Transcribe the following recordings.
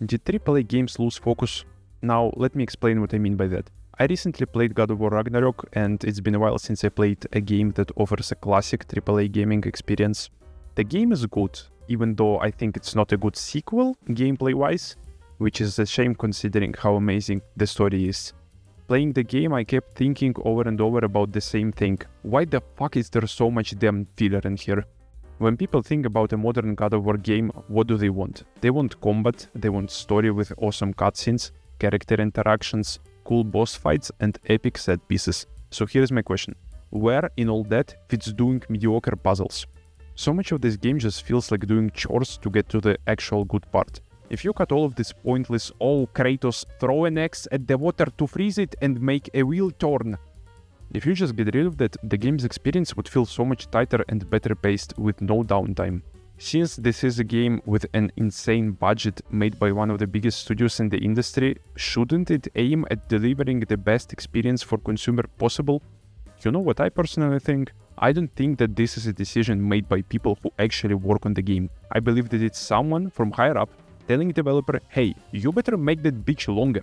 Did AAA games lose focus? Now, let me explain what I mean by that. I recently played God of War Ragnarok, and it's been a while since I played a game that offers a classic AAA gaming experience. The game is good, even though I think it's not a good sequel, gameplay-wise, which is a shame considering how amazing the story is. Playing the game, I kept thinking over and over about the same thing. Why the fuck is there so much damn filler in here? When people think about a modern God of War game, what do they want? They want combat, they want story with awesome cutscenes, character interactions, cool boss fights, and epic set pieces. So here's my question. Where in all that fits doing mediocre puzzles? So much of this game just feels like doing chores to get to the actual good part. If you cut all of this pointless, oh Kratos, throw an axe at the water to freeze it and make a wheel turn. If you just get rid of that, the game's experience would feel so much tighter and better paced with no downtime. Since this is a game with an insane budget made by one of the biggest studios in the industry, shouldn't it aim at delivering the best experience for consumer possible? You know what I personally think? I don't think that this is a decision made by people who actually work on the game. I believe that it's someone from higher up telling the developer, hey, you better make that bitch longer.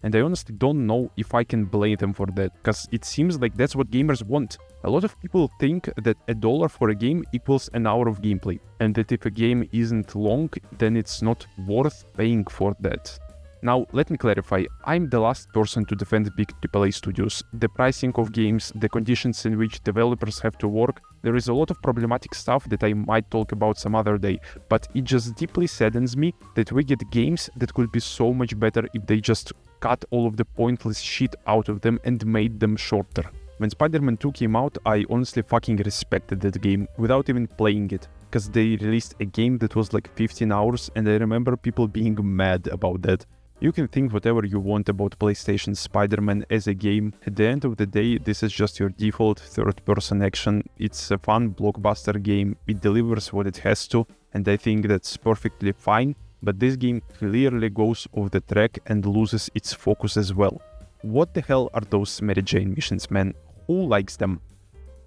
And I honestly don't know if I can blame them for that, because it seems like that's what gamers want. A lot of people think that $1 for a game equals an hour of gameplay, and that if a game isn't long, then it's not worth paying for that. Now, let me clarify, I'm the last person to defend big AAA studios. The pricing of games, the conditions in which developers have to work, there is a lot of problematic stuff that I might talk about some other day, but it just deeply saddens me that we get games that could be so much better if they just cut all of the pointless shit out of them and made them shorter. When Spider-Man 2 came out, I honestly fucking respected that game without even playing it, because they released a game that was like 15 hours and I remember people being mad about that. You can think whatever you want about PlayStation's Spider-Man as a game. At the end of the day, this is just your default third-person action. It's a fun blockbuster game, it delivers what it has to, and I think that's perfectly fine, but this game clearly goes off the track and loses its focus as well. What the hell are those Mary Jane missions, man? Who likes them?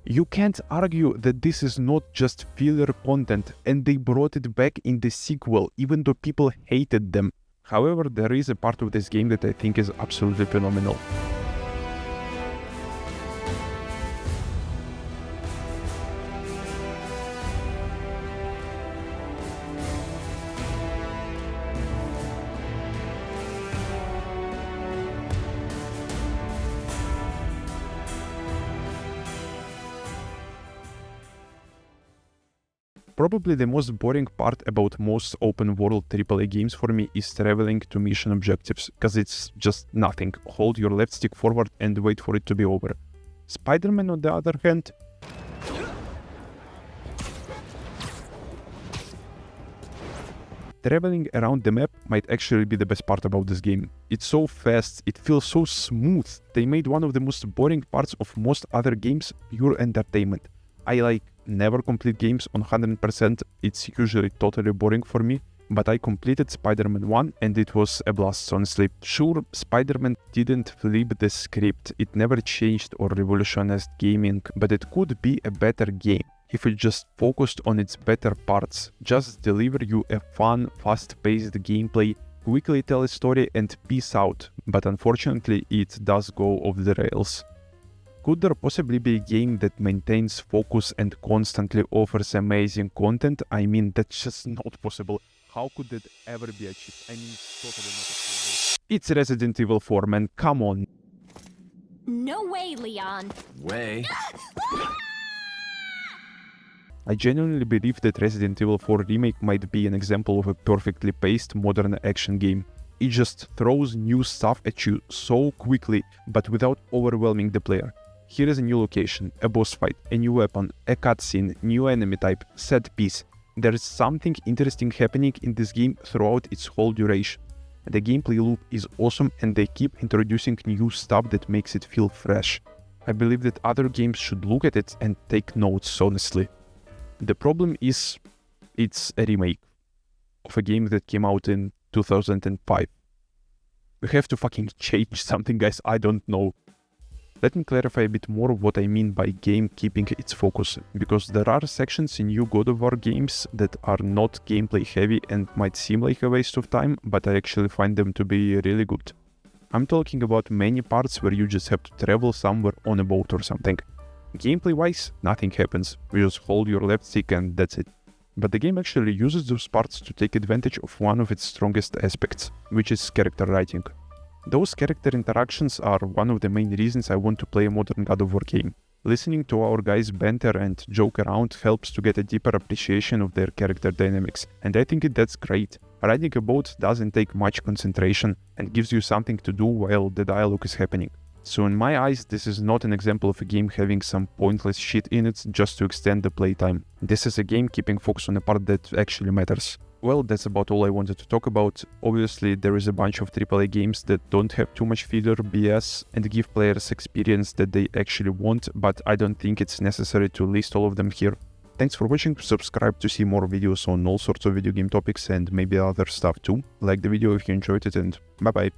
You can't argue that this is not just filler content, and they brought it back in the sequel, even though people hated them. However, there is a part of this game that I think is absolutely phenomenal. Probably the most boring part about most open-world AAA games for me is traveling to mission objectives, cause it's just nothing. Hold your left stick forward and wait for it to be over. Spider-Man, on the other hand, traveling around the map might actually be the best part about this game. It's so fast, it feels so smooth. They made one of the most boring parts of most other games pure entertainment. I never complete games on 100%, it's usually totally boring for me, but I completed Spider-Man 1 and it was a blast, honestly. Sure, Spider-Man didn't flip the script, it never changed or revolutionized gaming, but it could be a better game if it just focused on its better parts, just deliver you a fun, fast-paced gameplay, quickly tell a story and peace out, but unfortunately it does go off the rails. Could there possibly be a game that maintains focus and constantly offers amazing content? I mean, that's just not possible. How could that ever be achieved? I mean, it's totally not achievable. It's Resident Evil 4, man, come on. No way, Leon. Way? I genuinely believe that Resident Evil 4 Remake might be an example of a perfectly paced modern action game. It just throws new stuff at you so quickly, but without overwhelming the player. Here is a new location, a boss fight, a new weapon, a cutscene, new enemy type, set piece. There is something interesting happening in this game throughout its whole duration. The gameplay loop is awesome and they keep introducing new stuff that makes it feel fresh. I believe that other games should look at it and take notes, honestly. The problem is, it's a remake of a game that came out in 2005. We have to fucking change something, guys, I don't know. Let me clarify a bit more what I mean by game keeping its focus, because there are sections in new God of War games that are not gameplay heavy and might seem like a waste of time, but I actually find them to be really good. I'm talking about many parts where you just have to travel somewhere on a boat or something. Gameplay wise, nothing happens, you just hold your left stick and that's it. But the game actually uses those parts to take advantage of one of its strongest aspects, which is character writing. Those character interactions are one of the main reasons I want to play a modern God of War game. Listening to our guys banter and joke around helps to get a deeper appreciation of their character dynamics, and I think that's great. Riding a boat doesn't take much concentration and gives you something to do while the dialogue is happening. So in my eyes, this is not an example of a game having some pointless shit in it just to extend the playtime. This is a game keeping focus on a part that actually matters. Well, that's about all I wanted to talk about. Obviously, there is a bunch of AAA games that don't have too much filler BS and give players experience that they actually want, but I don't think it's necessary to list all of them here. Thanks for watching, subscribe to see more videos on all sorts of video game topics and maybe other stuff too. Like the video if you enjoyed it, and bye bye.